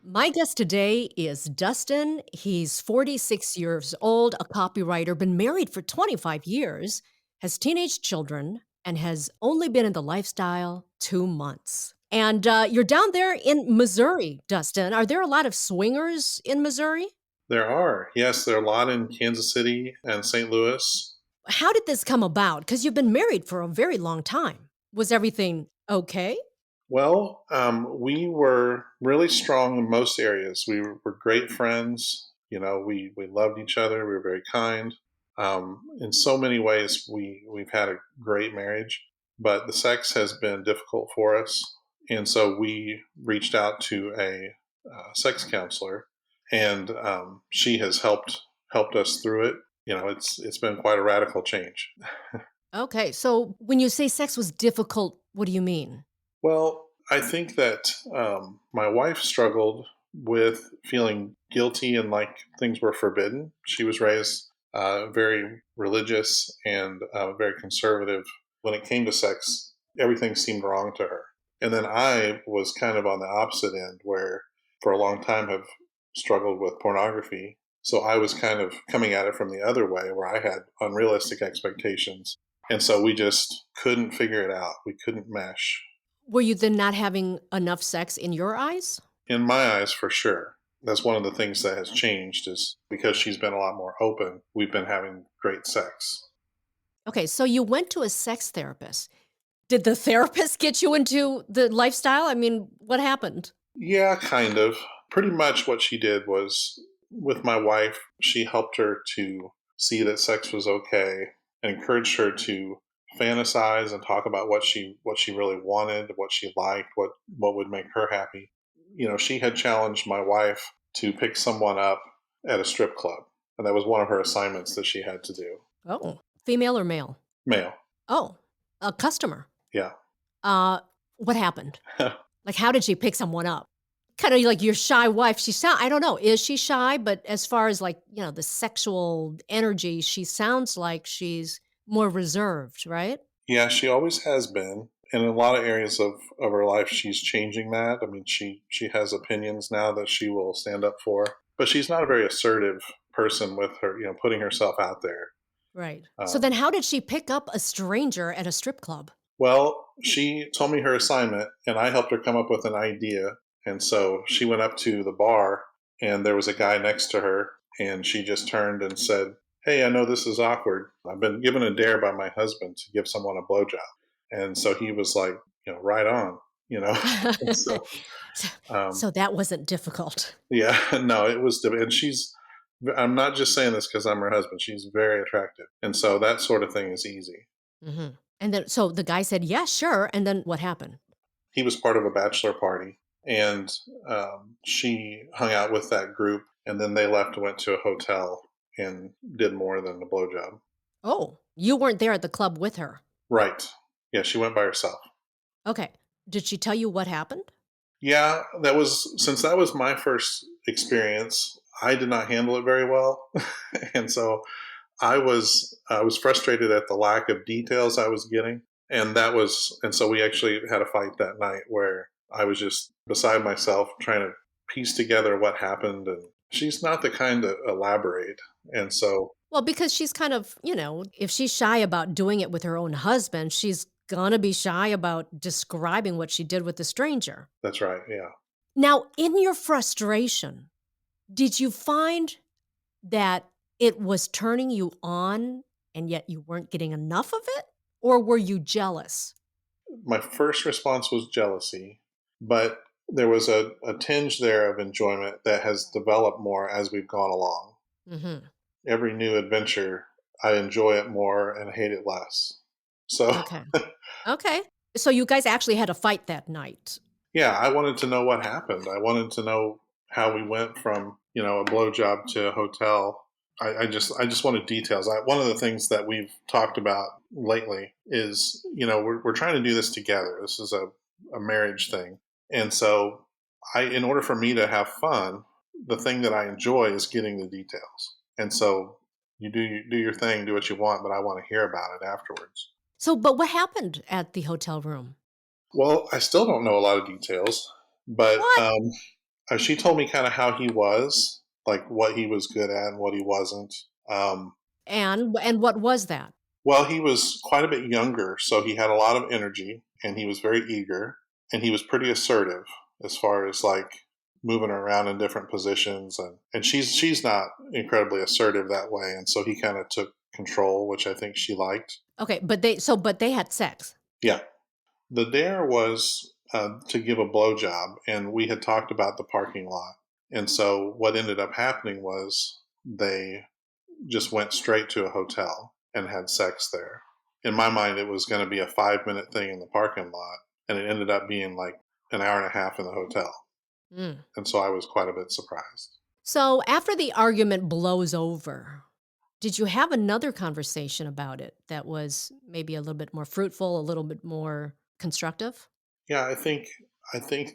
My guest today is Dustin. He's 46 years old, a copywriter, been married for 25 years, has teenage children, and has only been in the lifestyle 2 months. And you're down there in Missouri, Dustin. Are there a lot of swingers in Missouri? There are. Yes, there are a lot in Kansas City and St. Louis. How did this come about? Because you've been married for a very long time. Was everything okay? Well, we were really strong in most areas. We were great friends. We loved each other. We were very kind. In so many ways, we've had a great marriage, but the sex has been difficult for us. And so we reached out to a sex counselor, and she has helped us through it. It's been quite a radical change. Okay, so when you say sex was difficult, what do you mean? Well, I think that my wife struggled with feeling guilty and like things were forbidden. She was raised very religious and very conservative. When it came to sex, everything seemed wrong to her. And then I was kind of on the opposite end, where for a long time have struggled with pornography. So I was kind of coming at it from the other way, where I had unrealistic expectations. And so we just couldn't figure it out. We couldn't mesh. Were you then not having enough sex in your eyes? In my eyes, for sure. That's one of the things that has changed is because she's been a lot more open, we've been having great sex. Okay, so you went to a sex therapist. Did the therapist get you into the lifestyle? I mean, what happened? Yeah, kind of. Pretty much what she did was with my wife, she helped her to see that sex was okay and encouraged her to fantasize and talk about what she really wanted, what she liked, what would make her happy. She had challenged my wife to pick someone up at a strip club, and that was one of her assignments that she had to do. Oh, female or male? Male. Oh, a customer. Yeah. Uh, what happened? Like, how did she pick someone up? Kind of like your shy wife. I don't know, is she shy? But as far as like, the sexual energy, she sounds like she's more reserved, right? Yeah, she always has been. And in a lot of areas of her life, she's changing that. I mean, she has opinions now that she will stand up for, but she's not a very assertive person with her, putting herself out there. Right. So then Um, how did she pick up a stranger at a strip club? well, she told me her assignment, and I helped her come up with an idea. And so she went up to the bar, and there was a guy next to her, and she just turned and said, "Hey, I know this is awkward. I've been given a dare by my husband to give someone a blowjob." And so he was like, right on, you know. so So um, so that wasn't difficult. yeah, no, it was, and she's. I'm not just saying this because I'm her husband. She's very attractive, and so that sort of thing is easy. Mhm. And then so the guy said, "Yeah, sure." And then what happened? He was part of a bachelor party, and she hung out with that group, and then they left and went to a hotel and did more than a blowjob. Oh, you weren't there at the club with her. Right? Yeah, she went by herself. Okay. Did she tell you what happened? Yeah, since that was my first experience. I did not handle it very well, and so I was frustrated at the lack of details I was getting, and so we actually had a fight that night where I was just beside myself trying to piece together what happened, and she's not the kind to elaborate, and so Well, because she's kind of, if she's shy about doing it with her own husband, she's gonna be shy about describing what she did with the stranger. that's right, yeah. Now, in your frustration, did you find that it was turning you on and yet you weren't getting enough of it? Or were you jealous? My first response was jealousy, but there was a tinge there of enjoyment that has developed more as we've gone along. Mhm. Every new adventure, I enjoy it more and hate it less. So, Okay. Okay. So you guys actually had a fight that night. yeah, I wanted to know what happened. I wanted to know how we went from, a blowjob to a hotel. I just wanted details. One of the things that we've talked about lately is, we're trying to do this together. This is a marriage thing. And so in order for me to have fun, the thing that I enjoy is getting the details. And so you do your thing, do what you want, but I want to hear about it afterwards. So, but what happened at the hotel room? Well, I still don't know a lot of details, but What? She told me kind of how he was, like what he was good at and what he wasn't. Um, And what was that? well, he was quite a bit younger, so he had a lot of energy and he was very eager and he was pretty assertive as far as like moving around in different positions and she's not incredibly assertive that way and so he kind of took control, which I think she liked. Okay, but they had sex. Yeah. The dare was to give a blowjob, and we had talked about the parking lot. And so what ended up happening was they just went straight to a hotel and had sex there. In my mind, it was going to be a 5 minute thing in the parking lot, and it ended up being like an hour and a half in the hotel. Mm. And so I was quite a bit surprised. So after the argument blows over, did you have another conversation about it that was maybe a little bit more fruitful, a little bit more constructive? Yeah, I think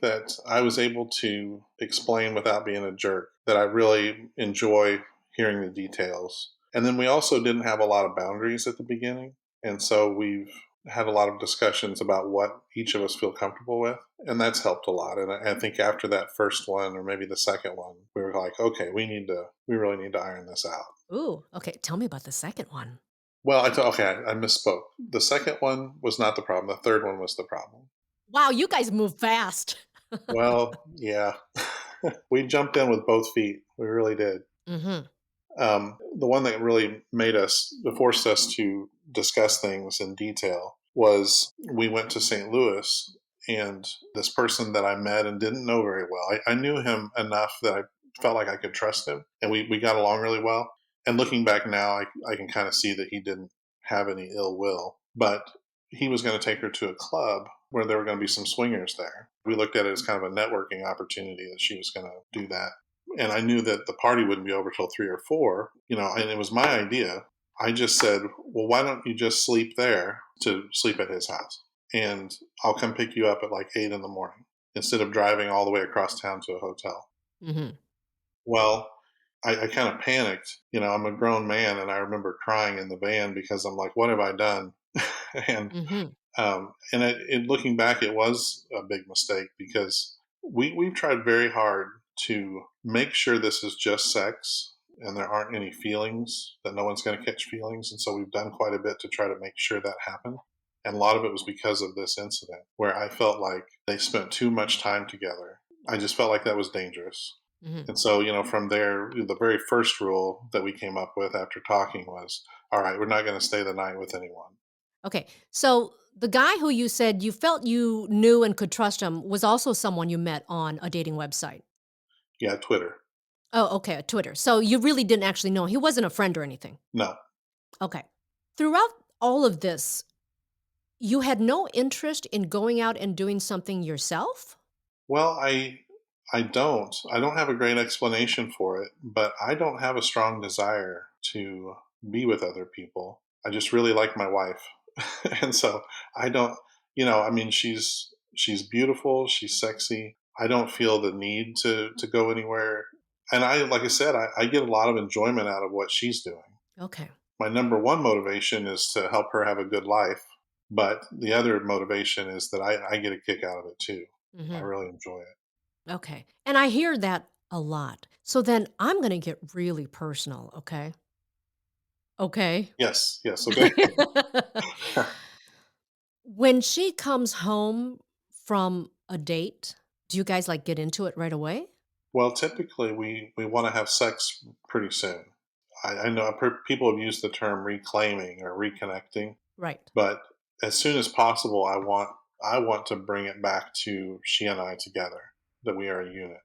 that I was able to explain without being a jerk that I really enjoy hearing the details. And then we also didn't have a lot of boundaries at the beginning, and so we've had a lot of discussions about what each of us feel comfortable with, and that's helped a lot. And I think after that first one, or maybe the second one, we were like, okay, we really need to iron this out. Ooh, okay. Tell me about the second one. Well, okay, I misspoke. The second one was not the problem. The third one was the problem. Wow, you guys move fast. Well, yeah. We jumped in with both feet. We really did. Mhm. The one that really forced us to discuss things in detail was we went to St. Louis, and this person that I met and didn't know very well, I knew him enough that I felt like I could trust him, and we got along really well. And looking back now, I can kind of see that he didn't have any ill will, but he was going to take her to a club where there were going to be some swingers there. We looked at it as kind of a networking opportunity that she was going to do that, and I knew that the party wouldn't be over till 3 or 4, and it was my idea. I just said, well, why don't you just sleep there to sleep at his house? And I'll come pick you up at like 8 in the morning instead of driving all the way across town to a hotel. Mhm. Well, I kind of panicked. I'm a grown man and I remember crying in the van because I'm like, what have I done? and Mhm. looking back, it was a big mistake because we've tried very hard to make sure this is just sex and there aren't any feelings, that no one's going to catch feelings. And so we've done quite a bit to try to make sure that happened. And a lot of it was because of this incident where I felt like they spent too much time together. I just felt like that was dangerous. Mhm. And so, from there, the very first rule that we came up with after talking was, all right, we're not going to stay the night with anyone. Okay. So the guy who you said you felt you knew and could trust him was also someone you met on a dating website. Yeah, Twitter. Oh, okay, Twitter. So you really didn't actually know. He wasn't a friend or anything. No. Okay. Throughout all of this, you had no interest in going out and doing something yourself? Well, I don't. I don't have a great explanation for it, but I don't have a strong desire to be with other people. I just really like my wife. And so I don't, I mean she's beautiful, she's sexy. I don't feel the need to go anywhere. And like I said, I get a lot of enjoyment out of what she's doing. Okay. My number one motivation is to help her have a good life, but the other motivation is that I get a kick out of it too. I Mhm. really enjoy it. Okay. And I hear that a lot. So then I'm going to get really personal, okay? Okay. Yes, yes, okay. When she comes home from a date, do you guys like get into it right away? Well, typically, we wanna have sex pretty soon. I know people have used the term reclaiming or reconnecting, Right. but as soon as possible, I want to bring it back to she and I together, that we are a unit.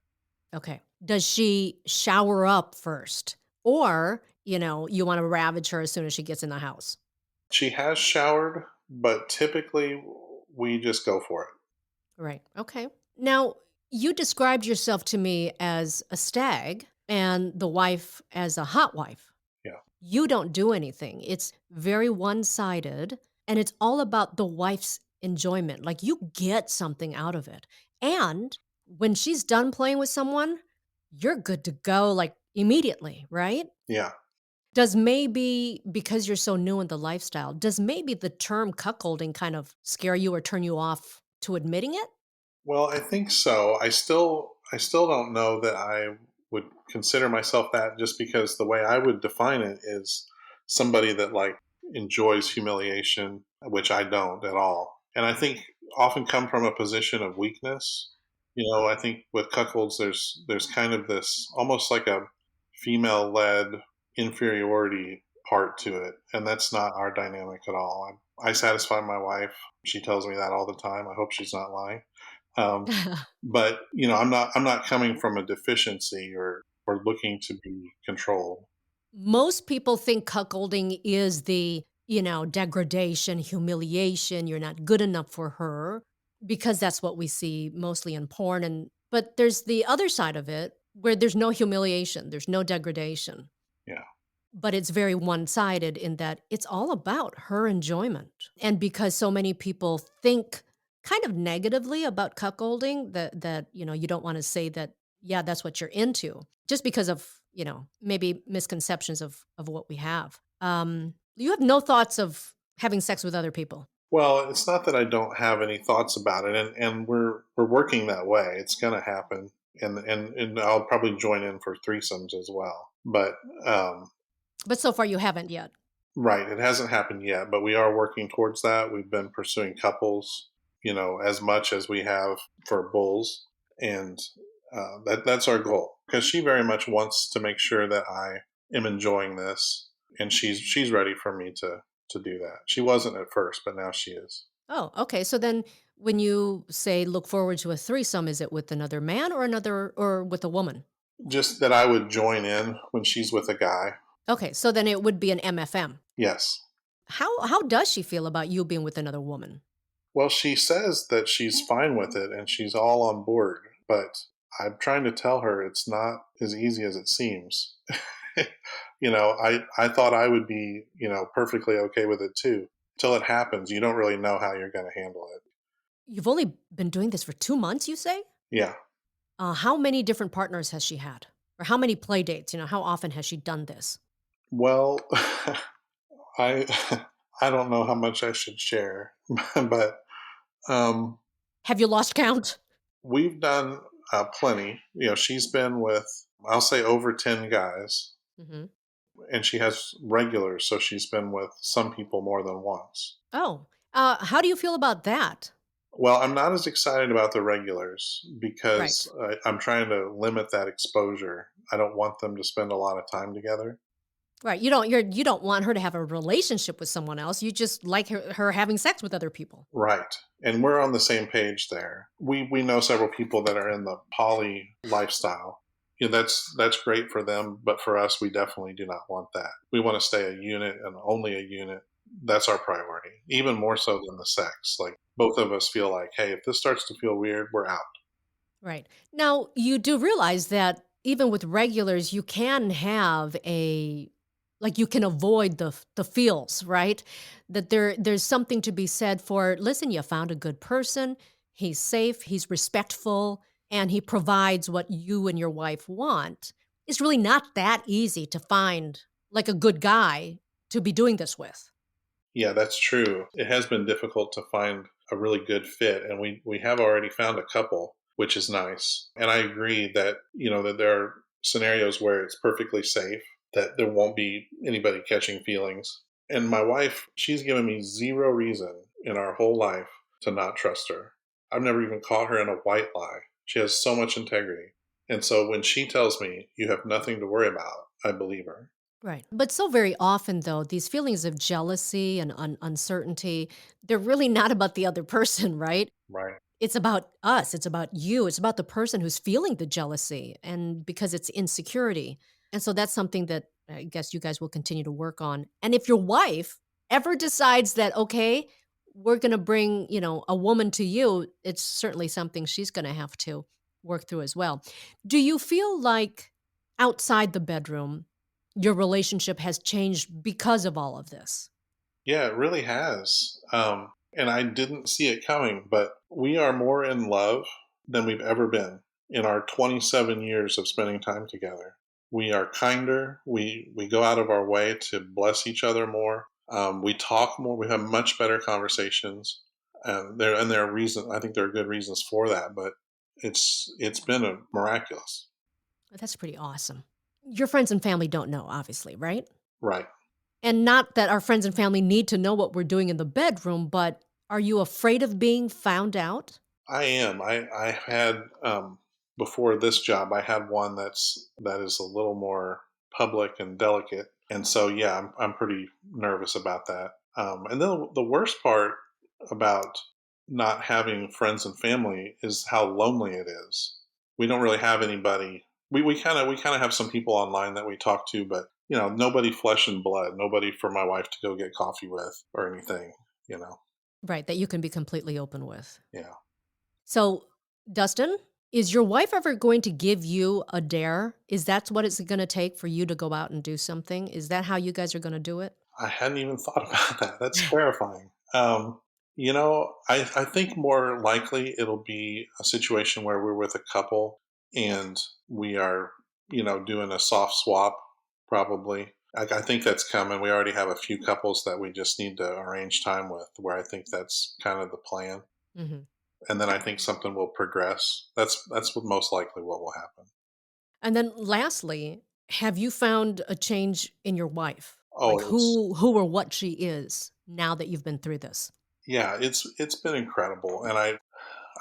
Okay. Does she shower up first? Or, you want to ravage her as soon as she gets in the house? She has showered, but typically, we just go for it. Right. Okay. Now, you described yourself to me as a stag and the wife as a hot wife. Yeah. You don't do anything. It's very one sided and it's all about the wife's enjoyment. Like you get something out of it. And when she's done playing with someone, you're good to go like immediately, right? Yeah. Does maybe because you're so new in the lifestyle, does maybe the term cuckolding kind of scare you or turn you off to admitting it? Well, I think so. I still don't know that I would consider myself that, just because the way I would define it is somebody that like enjoys humiliation, which I don't at all. And I think often come from a position of weakness. I think with cuckolds there's kind of this almost like a female led inferiority part to it. And that's not our dynamic at all. I satisfy my wife. She tells me that all the time. I hope she's not lying. Um, but I'm not coming from a deficiency or looking to be controlled. Most people think cuckolding is degradation, humiliation, you're not good enough for her because that's what we see mostly in porn but there's the other side of it where there's no humiliation, there's no degradation. Yeah. But it's very one-sided in that it's all about her enjoyment. And because so many people think kind of negatively about cuckolding that you don't wanna say that, yeah, that's what you're into, just because of, maybe misconceptions of what we have. You have no thoughts of having sex with other people? Well, it's not that I don't have any thoughts about it, and we're working that way. It's going to happen, and I'll probably join in for threesomes as well. But But so far you haven't yet. right, it hasn't happened yet, but we are working towards that. We've been pursuing couples, as much as we have for bulls, and that's our goal, because she very much wants to make sure that I am enjoying this, and she's ready for me to do that. She wasn't at first, but now she is. Oh, okay. So then when you say look forward to a threesome, is it with another man or with a woman? Just that I would join in when she's with a guy. Okay, so then it would be an MFM. Yes. How does she feel about you being with another woman? Well, she says that she's fine with it and she's all on board, but I'm trying to tell her it's not as easy as it seems. I thought I would be, perfectly okay with it too. Till it happens, you don't really know how you're going to handle it. You've only been doing this for 2 months, you say? Yeah. How many different partners has she had? Or how many play dates? How often has she done this? Well, I I don't know how much I should share, but um, Have you lost count? we've done plenty. She's been with, I'll say, over 10 guys, Mhm. and she has regulars, so she's been with some people more than once. Oh, how do you feel about that? Well, I'm not as excited about the regulars Right. because I'm trying to limit that exposure. I don't want them to spend a lot of time together. Right, you don't want her to have a relationship with someone else, you just like her having sex with other people. Right. And we're on the same page there. We know several people that are in the poly lifestyle. That's great for them, but for us, we definitely do not want that. We want to stay a unit and only a unit. That's our priority, even more so than the sex. Like both of us feel like, hey, if this starts to feel weird, we're out. Right. Now, you do realize that even with regulars, you can have you can avoid the feels, right? That there's something to be said for, listen, you found a good person, he's safe, he's respectful, and he provides what you and your wife want. It's really not that easy to find like a good guy to be doing this with. Yeah, that's true. It has been difficult to find a really good fit, and we have already found a couple, which is nice. And I agree that that there are scenarios where it's perfectly safe, that there won't be anybody catching feelings. And my wife, she's given me zero reason in our whole life to not trust her. I've never even caught her in a white lie. She has so much integrity. And so when she tells me you have nothing to worry about, I believe her. Right. But so very often, though, these feelings of jealousy and uncertainty, they're really not about the other person, right? Right. It's about us. It's about you. It's about the person who's feeling the jealousy and because it's insecurity. And so that's something that I guess you guys will continue to work on. And if your wife ever decides that, okay, we're going to bring, a woman to you, it's certainly something she's going to have to work through as well. Do you feel like outside the bedroom, your relationship has changed because of all of this? Yeah, it really has. And I didn't see it coming, but we are more in love than we've ever been in our 27 years of spending time together. We are kinder. We go out of our way to bless each other more. We talk more. We have much better conversations, and there are reasons. I think there are good reasons for that. But it's been a miraculous. That's pretty awesome. Your friends and family don't know, obviously, right? Right. And not that our friends and family need to know what we're doing in the bedroom, but are you afraid of being found out? I am. I had before this job, I had one that is a little more public and delicate, and so yeah, I'm pretty nervous about that. And then the worst part about not having friends and family is how lonely it is. We don't really have anybody. We kind of have some people online that we talk to, but nobody flesh and blood, nobody for my wife to go get coffee with or anything. You know, Right, that you can be completely open with. yeah. So, Dustin, is your wife ever going to give you a dare? Is that what it's going to take for you to go out and do something? Is that how you guys are going to do it? I hadn't even thought about that. That's terrifying. I think more likely it'll be a situation where we're with a couple and we are, doing a soft swap, probably. I think that's coming. We already have a few couples that we just need to arrange time with, where I think that's kind of the plan. Mhm. And then I think something will progress. That's what most likely what will happen. And then lastly, have you found a change in your wife? Oh, Like who or what she is now that you've been through this? yeah, it's been incredible, and I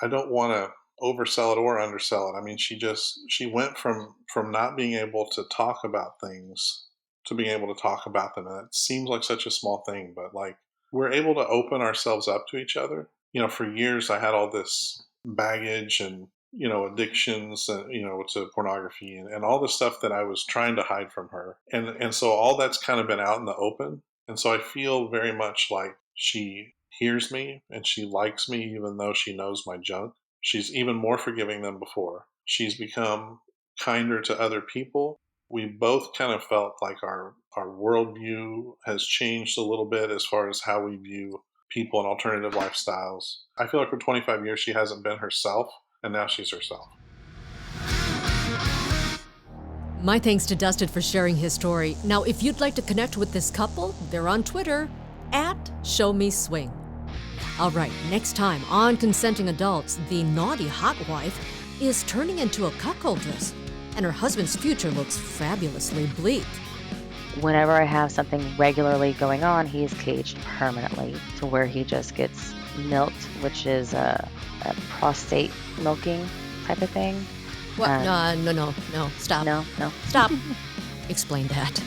don't want to oversell it or undersell it. I mean, she went from not being able to talk about things to being able to talk about them, and it seems like such a small thing, but like we're able to open ourselves up to each other. For years I had all this baggage and addictions and to pornography and all the stuff that I was trying to hide from her, and so all that's kind of been out in the open, and so I feel very much like she hears me and she likes me even though she knows my junk. She's even more forgiving than before. She's become kinder to other people. We both kind of felt like our worldview has changed a little bit as far as how we view people and alternative lifestyles. I feel like for 25 years she hasn't been herself, and now she's herself. My thanks to Dustin for sharing his story. Now, if you'd like to connect with this couple, they're on Twitter at ShowMeSwing. All right, next time on Consenting Adults, the naughty hotwife is turning into a cuckoldress, and her husband's future looks fabulously bleak. Whenever I have something regularly going on, he is caged permanently to where he just gets milked, which is a prostate milking type of thing. What? No, stop. No, no. Stop. Explain that.